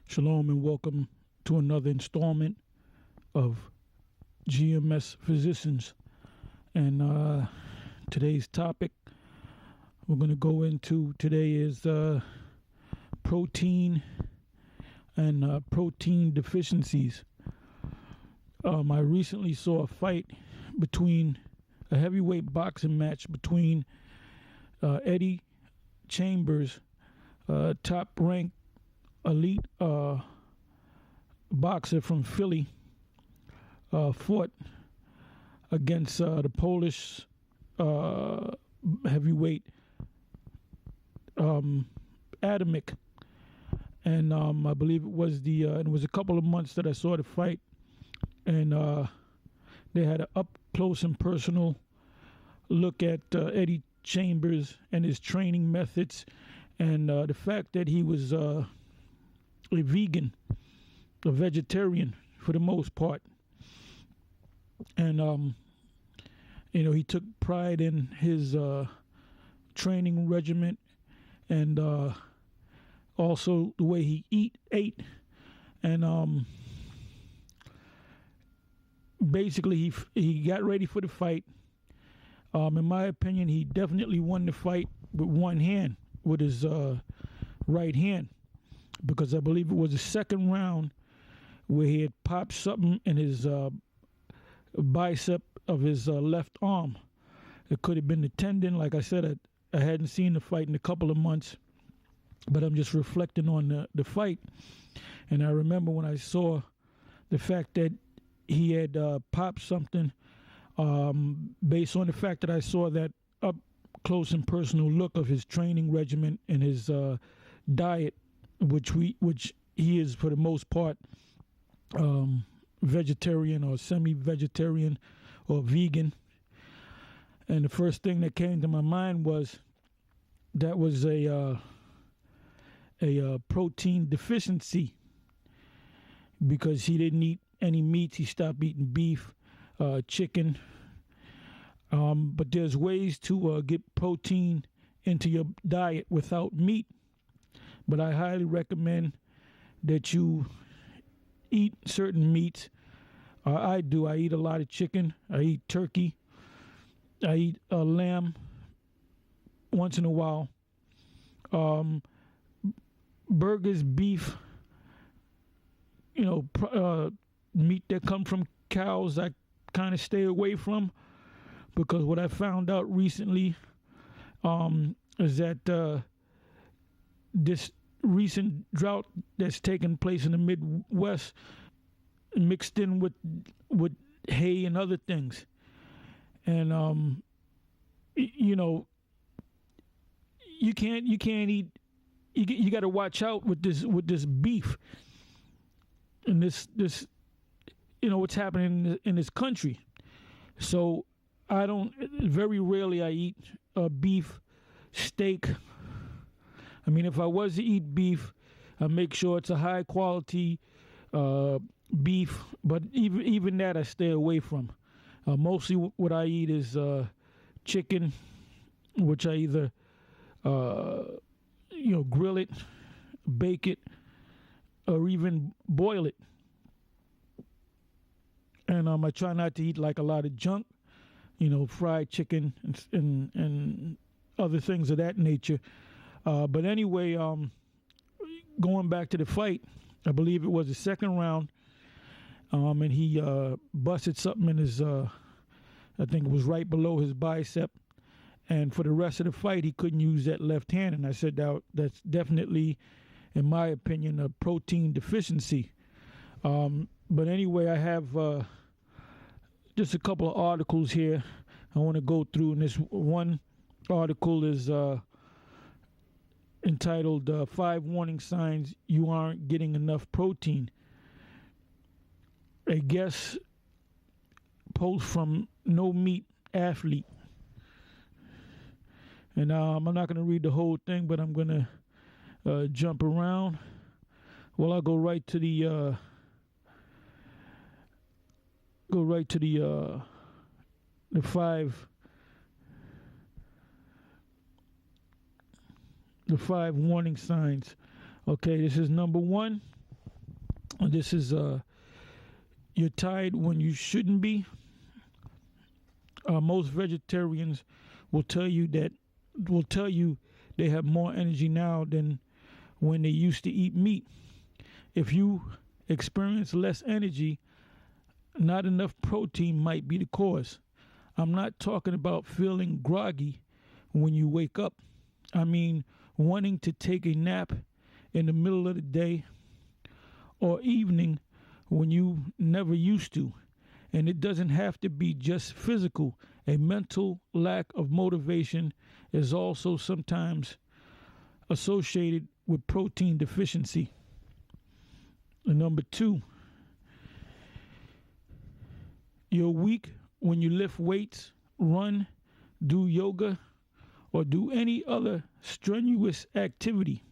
Shalom and welcome to another installment of GMS Physicians. And today's topic we're going to go into today is protein and protein deficiencies. I recently saw a heavyweight boxing match between Eddie Chambers, top-ranked elite boxer from Philly, fought against the Polish heavyweight Adamic, and I believe it was it was a couple of months that I saw the fight, and they had an up close and personal look at Eddie Chambers and his training methods, and the fact that he was a vegan, a vegetarian for the most part, and he took pride in his training regimen, and also the way he ate, and basically he got ready for the fight. In my opinion, he definitely won the fight with one hand, with his right hand, because I believe it was the second round where he had popped something in his bicep of his left arm. It could have been the tendon. Like I said, I hadn't seen the fight in a couple of months, but I'm just reflecting on the fight. And I remember when I saw the fact that he had popped something, based on the fact that I saw that up close and personal look of his training regimen and his diet, which he is for the most part vegetarian or semi-vegetarian or vegan. And the first thing that came to my mind was that was a protein deficiency, because he didn't eat any meat. He stopped eating beef, chicken. But there's ways to get protein into your diet without meat. But I highly recommend that you eat certain meats. I do. I eat a lot of chicken. I eat turkey. I eat lamb once in a while. Burgers, beef, meat that come from cows, I kind of stay away from, because what I found out recently is that this recent drought that's taken place in the Midwest, mixed in with hay and other things, and you can't eat. You got to watch out with this beef and this what's happening in this country. So very rarely I eat beef, steak. I mean, if I was to eat beef, I make sure it's a high quality beef, but even that I stay away from. Mostly what I eat is chicken, which I either grill it, bake it, or even boil it. And I try not to eat like a lot of junk, fried chicken and other things of that nature. But anyway, going back to the fight, I believe it was the second round, and he busted something in his, I think it was right below his bicep. And for the rest of the fight, he couldn't use that left hand. And I said, that's definitely, in my opinion, a protein deficiency. But anyway, I have just a couple of articles here I want to go through. And this one article is entitled 5 Warning Signs You Aren't Getting Enough Protein. A guest post from No Meat Athlete. And I'm not going to read the whole thing, but I'm going to jump around. Well, I'll go right to the the 5 warning signs. Okay, this is number 1. This is you're tired when you shouldn't be. Most vegetarians will tell you they have more energy now than when they used to eat meat. If you experience less energy, not enough protein might be the cause. I'm not talking about feeling groggy when you wake up. I mean wanting to take a nap in the middle of the day or evening when you never used to. And it doesn't have to be just physical. A mental lack of motivation is also sometimes associated with protein deficiency. And number 2, you're weak when you lift weights, run, do yoga, or do any other strenuous activity.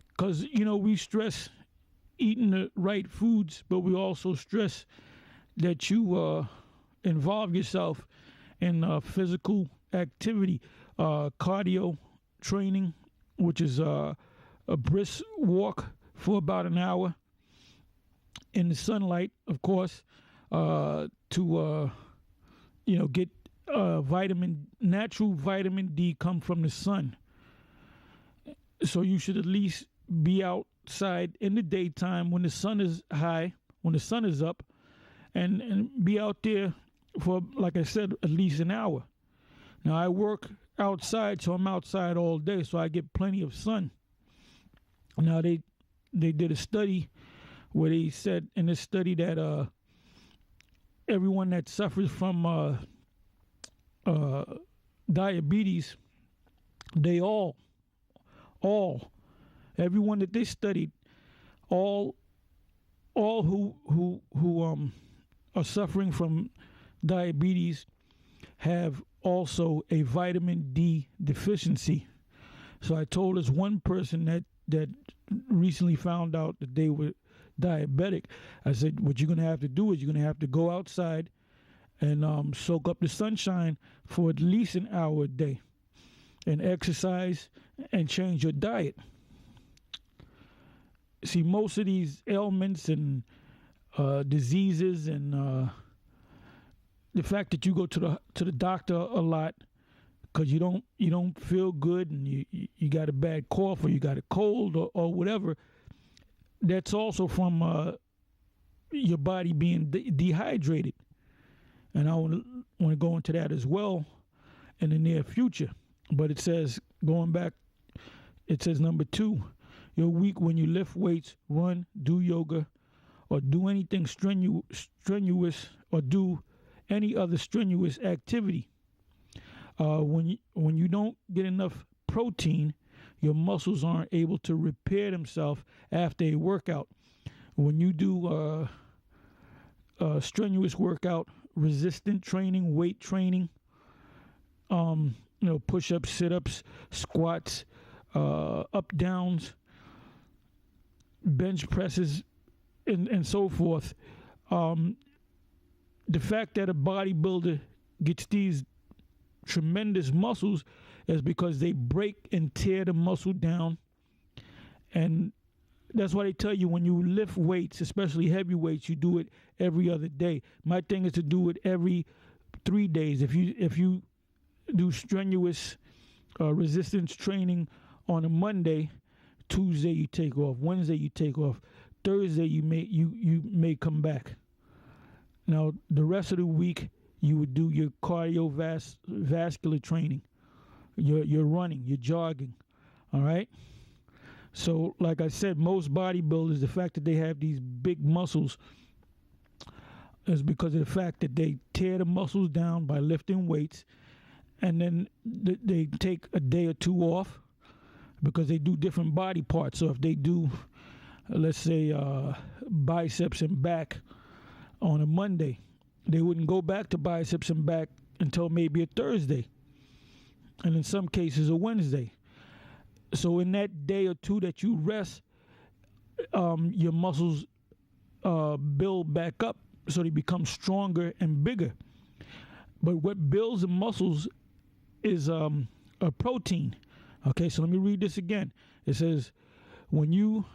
Because, we stress eating the right foods, but we also stress that you involve yourself in physical activity, cardio training, which is a brisk walk for about an hour in the sunlight, of course, to get natural vitamin D come from the sun. So you should at least be outside in the daytime when the sun is high, when the sun is up, and be out there for, like I said, at least an hour. Now, I work outside, so I'm outside all day, so I get plenty of sun. Now, they did a study where they said in this study that everyone that suffers from diabetes, they all, everyone that they studied, all who are suffering from diabetes have also a vitamin D deficiency. So I told this one person that recently found out that they were diabetic. I said, what you're going to have to do is you're going to have to go outside and soak up the sunshine for at least an hour a day and exercise and change your diet. See, most of these ailments and diseases and the fact that you go to the doctor a lot because you don't feel good and you got a bad cough or you got a cold or whatever, that's also from your body being dehydrated. And I want to go into that as well in the near future. But it says, going back, it says number 2, you're weak when you lift weights, run, do yoga, or do anything strenuous or do any other strenuous activity. When you don't get enough protein, your muscles aren't able to repair themselves after a workout. When you do strenuous workout, resistant training, weight training, push-ups, sit-ups, squats, up-downs, bench presses, and so forth. The fact that a bodybuilder gets these tremendous muscles is because they break and tear the muscle down. And that's why they tell you when you lift weights, especially heavy weights, you do it every other day. My thing is to do it every 3 days. If you do strenuous resistance training on a Monday, Tuesday you take off, Wednesday you take off, Thursday you may come back. Now the rest of the week you would do your cardiovascular training, your running, your jogging. All right. So, like I said, most bodybuilders, the fact that they have these big muscles is because of the fact that they tear the muscles down by lifting weights, and then they take a day or two off because they do different body parts. So if they do, let's say, biceps and back on a Monday, they wouldn't go back to biceps and back until maybe a Thursday, and in some cases a Wednesday. So in that day or two that you rest, your muscles build back up, so they become stronger and bigger. But what builds the muscles is a protein. Okay, so let me read this again. It says, when you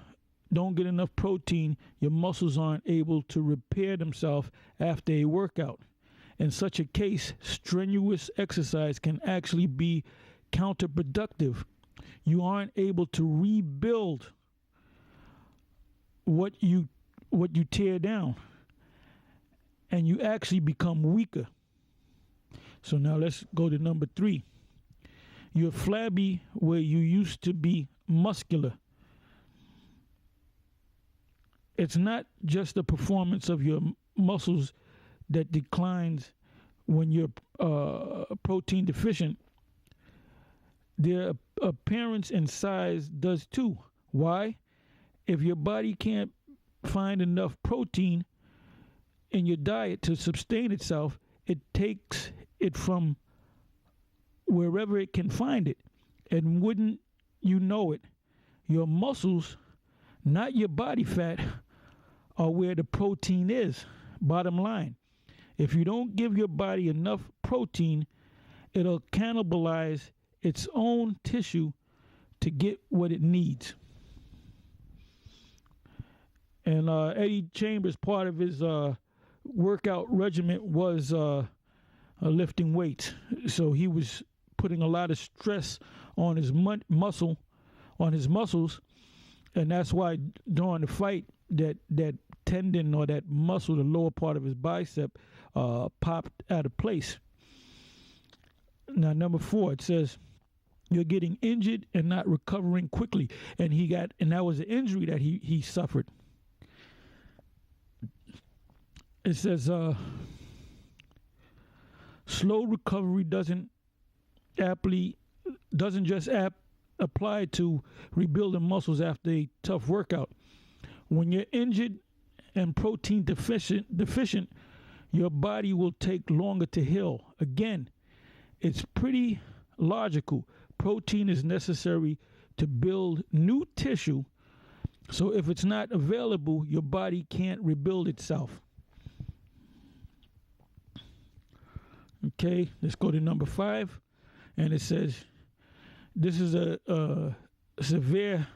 don't get enough protein, your muscles aren't able to repair themselves after a workout. In such a case, strenuous exercise can actually be counterproductive. You aren't able to rebuild what you tear down, and you actually become weaker. So now let's go to number 3. You're flabby where you used to be muscular. It's not just the performance of your muscles that declines when you're protein deficient. Their appearance and size does too. Why? If your body can't find enough protein in your diet to sustain itself, it takes it from wherever it can find it. And wouldn't you know it, your muscles, not your body fat, are where the protein is. Bottom line, if you don't give your body enough protein, it'll cannibalize its own tissue to get what it needs. And Eddie Chambers, part of his workout regimen was lifting weights. So he was putting a lot of stress on his muscles, and that's why during the fight that tendon or that muscle, the lower part of his bicep, popped out of place. Now, number 4, it says you're getting injured and not recovering quickly, and that was an injury that he suffered. It says slow recovery doesn't just apply to rebuilding muscles after a tough workout. When you're injured and protein deficient, your body will take longer to heal. Again, it's pretty logical. Protein is necessary to build new tissue, so if it's not available, your body can't rebuild itself. Okay, let's go to number 5, and it says this is a severe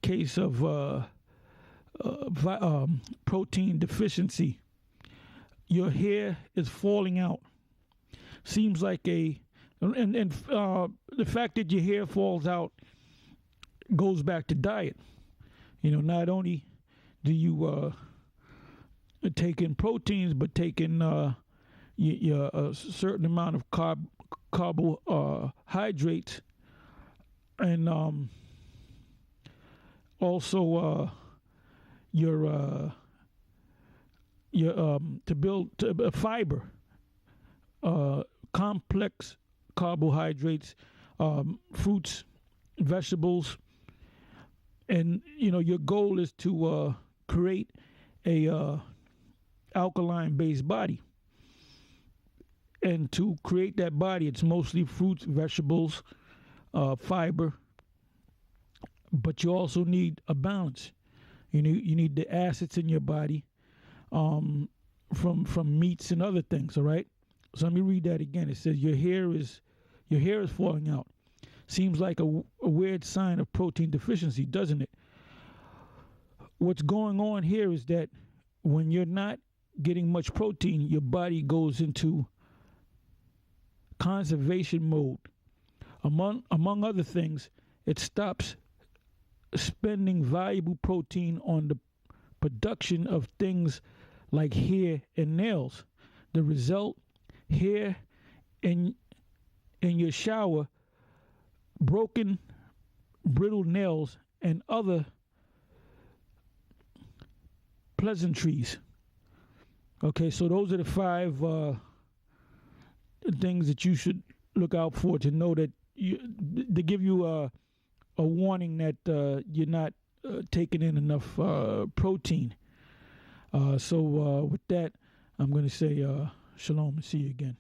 case of protein deficiency. Your hair is falling out. Seems like the fact that your hair falls out goes back to diet. Not only do you take in proteins, but take in a certain amount of carbohydrates, and also your to build fiber, complex carbohydrates, fruits, vegetables, and your goal is to create a alkaline-based body. And to create that body, it's mostly fruits, vegetables, fiber, but you also need a balance. You need the acids in your body from meats and other things. All right. So let me read that again. It says your hair is falling out. Seems like a weird sign of protein deficiency, doesn't it? What's going on here is that when you're not getting much protein, your body goes into conservation mode. Among other things, it stops spending valuable protein on the production of things like hair and nails. The result, hair in your shower, broken, brittle nails, and other pleasantries. Okay, so those are the 5 things that you should look out for, to know that they give you a warning that you're not taking in enough protein. So with that, I'm going to say shalom and see you again.